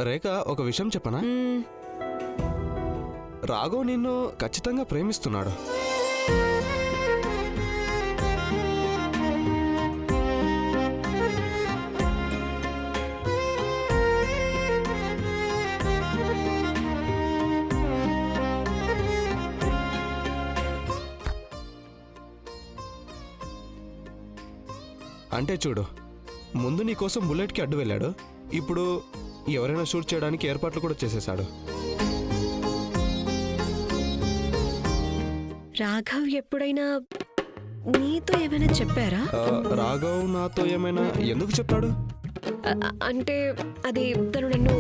రేఖ, ఒక విషయం చెప్పనా? రాఘవ్ నిన్ను ఖచ్చితంగా ప్రేమిస్తున్నాడు. అంటే చూడు, ముందు నీకోసం బుల్లెట్కి అడ్డు వెళ్ళాడు, ఇప్పుడు ఎవరైనా షూట్ చేయడానికి ఏర్పాట్లు కూడా చేసేశాడు. రాఘవ్ ఎప్పుడైనా నీతో ఏమైనా చెప్పారా? రాఘవ్ నాతో ఏమైనా ఎందుకు చెప్పాడు? అంటే అది తను నన్ను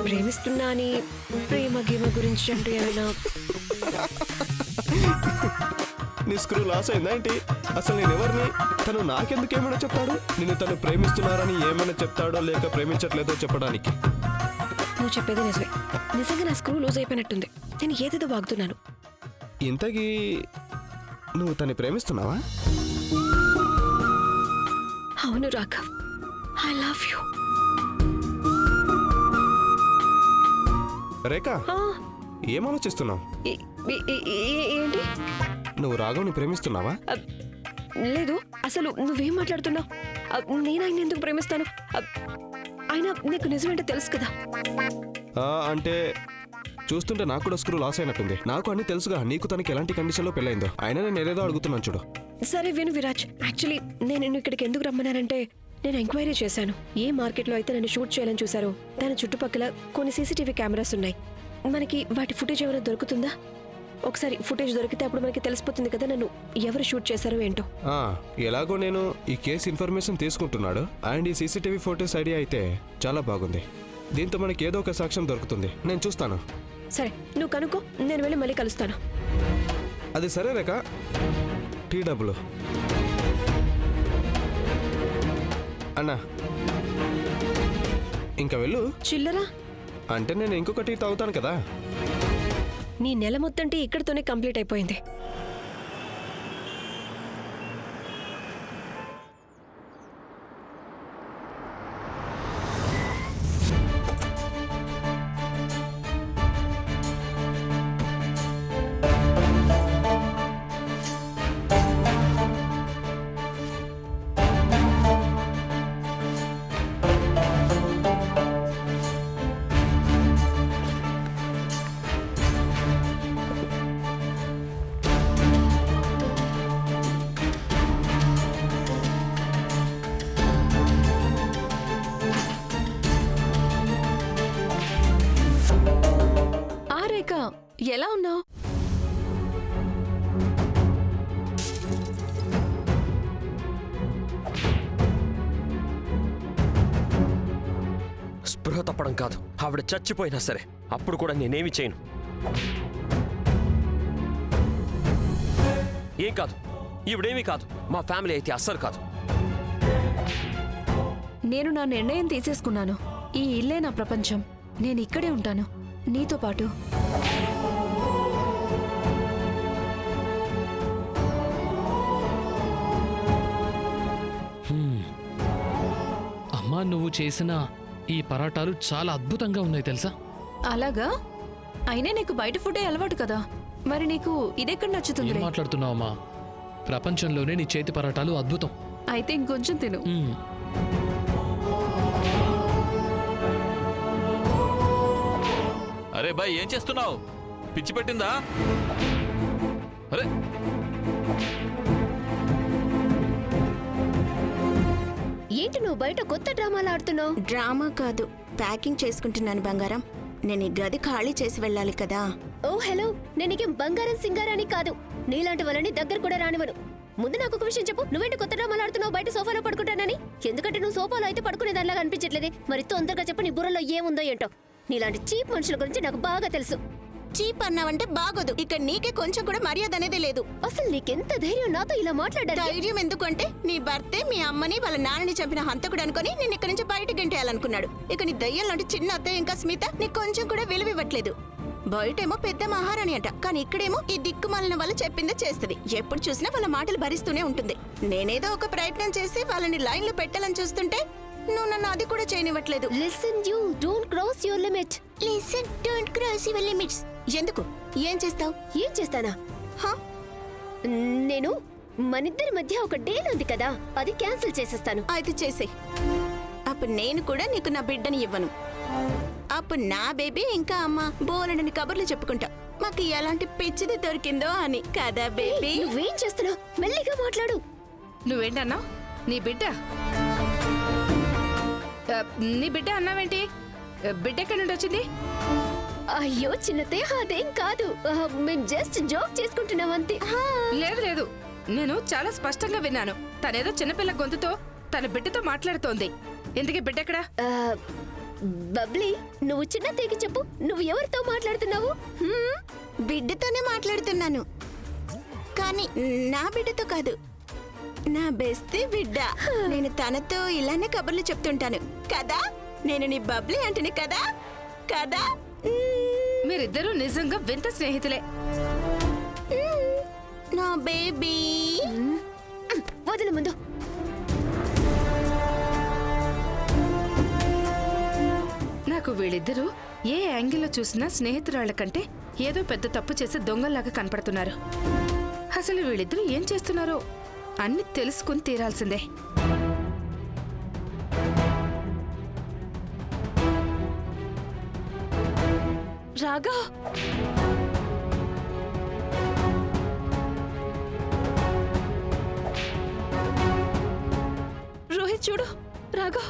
ప్రేమిస్తున్నా అని, ప్రేమ గీమ గురించి అంటే ఏమైనా. నీ స్క్రూ లాస్ అయిందా ఏంటి? అసలు నేనెవరిని? తను నాకెందుకేమైనా చెప్తాడు? నిన్ను తను ప్రేమిస్తున్నారని ఏమైనా చెప్తాడో లేక ప్రేమించట్లేదో చెప్పడానికి. నువ్వు చెప్పేది నిజమే. నిజంగా నా స్క్రూ లూజ్ అయిపోయినట్టుంది. నేను ఏదేదో వాగుతున్నాను. ఇంతకీ నువ్వు తను ప్రేమిస్తున్నావా? అవును రాఘవ్, ఐ లవ్ యూ. రేఖ, ఏం ఆలోచిస్తున్నావు? ఏంటి? నువ్వు రాఘవ్ని ప్రేమిస్తున్నావా? లేదు, అసలు నువ్వేం మాట్లాడుతున్నావు? నేను ఆయన ఎందుకు ప్రేమిస్తాను? ఆయన నీకు నిజమేంటో తెలుసు కదా. అంటే చూస్తుంటే నాకు కూడా స్క్రూ లాస్ అయినట్టుంది. నాకు అన్ని తెలుసుగా నీకు తనకి ఎలాంటి కండిషన్లో పెళ్ళైందో. అయినా నేను ఏదేదో అడుగుతున్నాను చూడు. సరే విను విరాజ్, యాక్చువల్లీ నేను ఇక్కడికి ఎందుకు రమ్మన్నానంటే, నేను ఎంక్వైరీ చేశాను. ఏ మార్కెట్లో అయితే నన్ను షూట్ చేయాలని చూసారో దాని చుట్టుపక్కల కొన్ని సీసీటీవీ కెమెరాస్ ఉన్నాయి. మనకి వాటి ఫుటేజ్ ఏమైనా దొరుకుతుందా? ఒకసారి ఫుటేజ్ దొరికితే అప్పుడు మనకి తెలిసిపోతుంది కదా నన్ను ఎవరు షూట్ చేశారో ఏంటో. ఎలాగో నేను ఈ కేసు ఇన్ఫర్మేషన్ తీసుకుంటున్నాడు అండ్ ఈ సీసీటీవీ ఫోటోస్ ఐడియా అయితే చాలా బాగుంది. దీంతో మనకి ఏదో ఒక సాక్ష్యం దొరుకుతుంది. నేను చూస్తాను. సరే, నువ్వు కనుక్కో, నేను వెళ్ళి మళ్ళీ కలుస్తాను. అది సరే రేఖ. టీ డబ్బులు అన్నా, ఇంకా వెళ్ళు. చిల్లరా అంటే నేను ఇంకొక టీ తాగుతాను కదా. నీ నెల మొత్తం టీ ఇక్కడితోనే కంప్లీట్ అయిపోయింది. ఎలా ఉన్నావు? స్పృహ తప్పడం కాదు, ఆవిడ చచ్చిపోయినా సరే అప్పుడు కూడా నేనేమి చేయను. ఏం కాదు, ఈవిడేమీ కాదు, మా ఫ్యామిలీ అయితే అస్సలు కాదు. నేను నా నిర్ణయం తీసేసుకున్నాను. ఈ ఇల్లే నా ప్రపంచం. నేను ఇక్కడే ఉంటాను నీతో పాటు. అమ్మా, నువ్వు చేసిన ఈ పరాటాలు చాలా అద్భుతంగా ఉన్నాయి తెలుసా? అలాగా? అయినా నీకు బయట ఫుడే అలవాటు కదా, మరి నీకు ఇదెక్కడ నచ్చుతుంది? ఏం మాట్లాడుతున్నావమ్మా? ప్రపంచంలోనే నీ చేతి పరాటాలు అద్భుతం. అయితే ఇంకొంచెం తిను. అరే బాయ్, ఏం చేస్తున్నావు? పిచ్చి పెట్టిందా? అరే ఏంటి నువ్వు బయట కొత్త డ్రామాలు ఆడుతున్నావు? డ్రామా కాదు, ప్యాకింగ్ చేసుకుంటున్నాను బంగారం. నేను ఈ గది ఖాళీ చేసి వెళ్ళాలి కదా. ఓ హలో, నేను నీకేం బంగారం సింగారాని కాదు. నీలాంటి వాళ్ళని దగ్గర కూడా రానివ్వను. ముందు నాకు ఒక విషయం చెప్పు, నువ్వేంటి కొత్త డ్రామాలు ఆడుతున్నావు బయట సోఫాలో పడుకుంటానని? ఎందుకంటే నువ్వు సోఫాలో అయితే పడుకునేదానిలాగా అనిపించట్లేదే. మరి తొందరగా చెప్పు, నీ బుర్రలో ఏముందో ఏంటో. నీలాంటి చీప్ మనుషుల గురించి నాకు బాగా తెలుసు. చీప్ అన్నావంటే బాగోదు. ఇక్కడ నీకే కొంచెం కూడా మర్యాద అనేది లేదు. అసలు నీకెంత ధైర్యం నాతో ఇలా మాట్లాడాలి? ధైర్యం ఎందుకంటే నీ భర్తే మీ అమ్మని వాళ్ళ నాన్నని చంపిన హంతకుడు అనుకుని నేను ఇక్కడి నుంచి బయటకు గెంటేయాలనుకున్నాడు. ఇక నీ దయ్యం లాంటి చిన్న అత్తయ్య ఇంకా స్మిత నీకు కొంచెం కూడా విలువివ్వట్లేదు. బయటేమో పెద్ద మహారాణి అంట, కానీ ఇక్కడేమో ఈ దిక్కుమాలిన వాళ్ళు చెప్పిందే చేస్తుంది. ఎప్పుడు చూసినా వాళ్ళ మాటలు భరిస్తూనే ఉంటుంది. నేనేదో ఒక ప్రయత్నం చేసి వాళ్ళని లైన్లో పెట్టాలని చూస్తుంటే నువ్వు నన్ను అది కూడా చేయనివ్వట్లేదు. Listen you don't cross your limit. Listen, don't cross your limits. ఎందుకు? ఏం చేస్తావు? ఏం చేస్తానా? హా? నేను మనిద్దరి మధ్య ఒక డీల్ ఉంది కదా, అది క్యాన్సిల్ చేసేస్తాను. అయితే చేసేయ్. అప్పుడు నేను కూడా నీకు నా బిడ్డని ఇవ్వను. అప్పుడు నా బేబీ ఇంకా అమ్మ బోలెడని కబుర్లు చెప్పుకుంటా మాకు ఎలాంటి పిచ్చిది దొరికిందో అని. కదా బేబీ? నువ్వేం చేస్తున్నావు? మెల్లిగా మాట్లాడు. నువ్వేంటన్నా? నీ బిడ్డ నీ బిడ్డ అన్నావేంటి? బిడ్డ ఎక్కడి నుండి వచ్చింది? అయ్యో చిన్నతే, అదేం కాదు. మేం జస్ట్ జోక్ చేసుకుంటున్నాం అంతే. లేదు లేదు, నేను చాలా స్పష్టంగా విన్నాను. తనేదో చిన్నపిల్ల గొంతుతో తన బిడ్డతో మాట్లాడుతోంది. ఎందుకే బిడ్డ ఎక్కడా? బబ్లీ, నువ్వు చిన్నతేకి చెప్పు, నువ్వు ఎవరితో మాట్లాడుతున్నావు? బిడ్డతోనే మాట్లాడుతున్నాను, కానీ నా బిడ్డతో కాదు, నా బెస్టీ బిడ్డ. నేను తనతో ఇలానే కబుర్లు చెప్తుంటాను కదా. నేను నీ బబ్లీ అంటేనే కదా. కదా? మీరిద్దరూ నిజంగా వింత స్నేహితులే. నా బేబీ. వదిలి ముందు. నాకు వీళ్ళిద్దరూ ఏ యాంగిల్లో చూసినా స్నేహితురాళ్ల కంటే ఏదో పెద్ద తప్పు చేసే దొంగల్లాగా కనపడుతున్నారు. అసలు వీళ్ళిద్దరూ ఏం చేస్తున్నారో అన్ని తెలుసుకుని తీరాల్సిందే. రాగా, రోహిత్ చూడు, రాగా.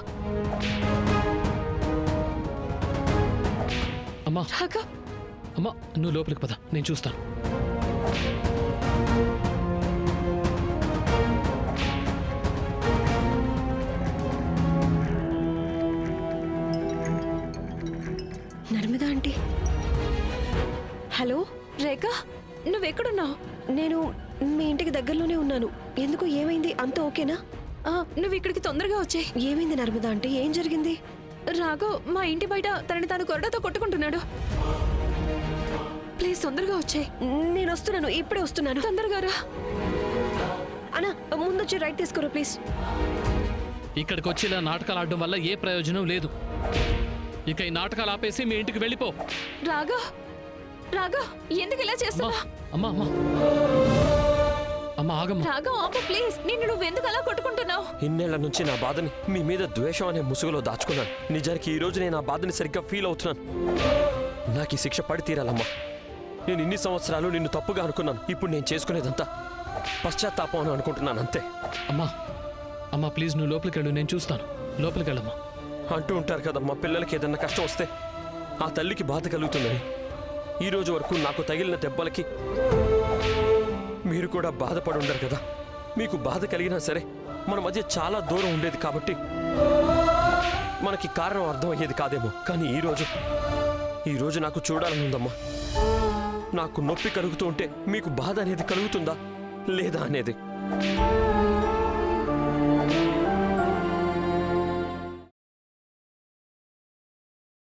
అమ్మా రాగా, అమ్మా నువ్వు లోపలికి పద, నేను చూస్తాను. నర్మదా ఆంటీ. హలో రేఖా, నువ్వెక్కడున్నావు? నేను మీ ఇంటికి దగ్గరలోనే ఉన్నాను. ఎందుకు, ఏమైంది? అంతా ఓకేనా? నువ్వు ఇక్కడికి తొందరగా వచ్చాయి. ఏమైంది నర్మదా ఆంటీ? ఏం జరిగింది? రాఘవ్ మా ఇంటి బయట తనని తాను కొరడాతో కొట్టుకుంటున్నాడు. ప్లీజ్ తొందరగా వచ్చాయి. నేను వస్తున్నాను, ఇప్పుడే వస్తున్నాను. తొందరగా రా. అన్నా, ముందొచ్చి రైట్ తీసుకోరు ప్లీజ్. ఇక్కడికి వచ్చి ఇలా నాటకాలు ఆడడం వల్ల ఏ ప్రయోజనం లేదు. ఇక ఈ నాటకాలు ఆపేసి మీ ఇంటికి వెళ్ళిపో. రాఘవ్, రాఘవ్ ఎందుకు ఇలా చేస్తున్నా? అమ్మా అమ్మా అమ్మా ఆగమ్మా. రాఘవ్ ఆపు ప్లీజ్. నిన్ను నువ్వెందుకు అలా కొట్టుకుంటున్నావు? ఇన్నేళ్ల నుంచి నా బాధని మీ మీద ద్వేషం అనే ముసుగులో దాచుకున్నాను. నిజానికి ఈ రోజు నేను ఆ బాధని సరిగ్గా ఫీల్ అవుతున్నాను. నాకు ఈ శిక్ష పడి తీరాలమ్మా. నేను ఇన్ని సంవత్సరాలు నిన్ను తప్పుగా అనుకున్నాను. ఇప్పుడు నేను చేసుకునేదంతా పశ్చాత్తాపం అని అనుకుంటున్నాను అంతే. అమ్మా అమ్మా ప్లీజ్ నువ్వు లోపలికి వెళ్ళు, నేను చూస్తాను. లోపలికి వెళ్ళమ్మా. అంటూ ఉంటారు కదమ్మా, పిల్లలకి ఏదన్నా కష్టం వస్తే ఆ తల్లికి బాధ కలుగుతుందని. ఈ రోజు వరకు నాకు తగిలిన దెబ్బలకి మీరు కూడా బాధపడి ఉండరు కదా. మీకు బాధ కలిగినా సరే మన మధ్య చాలా దూరం ఉండేది కాబట్టి మనకి కారణం అర్థం అయ్యేది కాదేమో. కానీ ఈ రోజు నాకు చూడాలని ఉందమ్మా. నాకు నొప్పి కలుగుతూ ఉంటే మీకు బాధ అనేది కలుగుతుందా లేదా అనేది.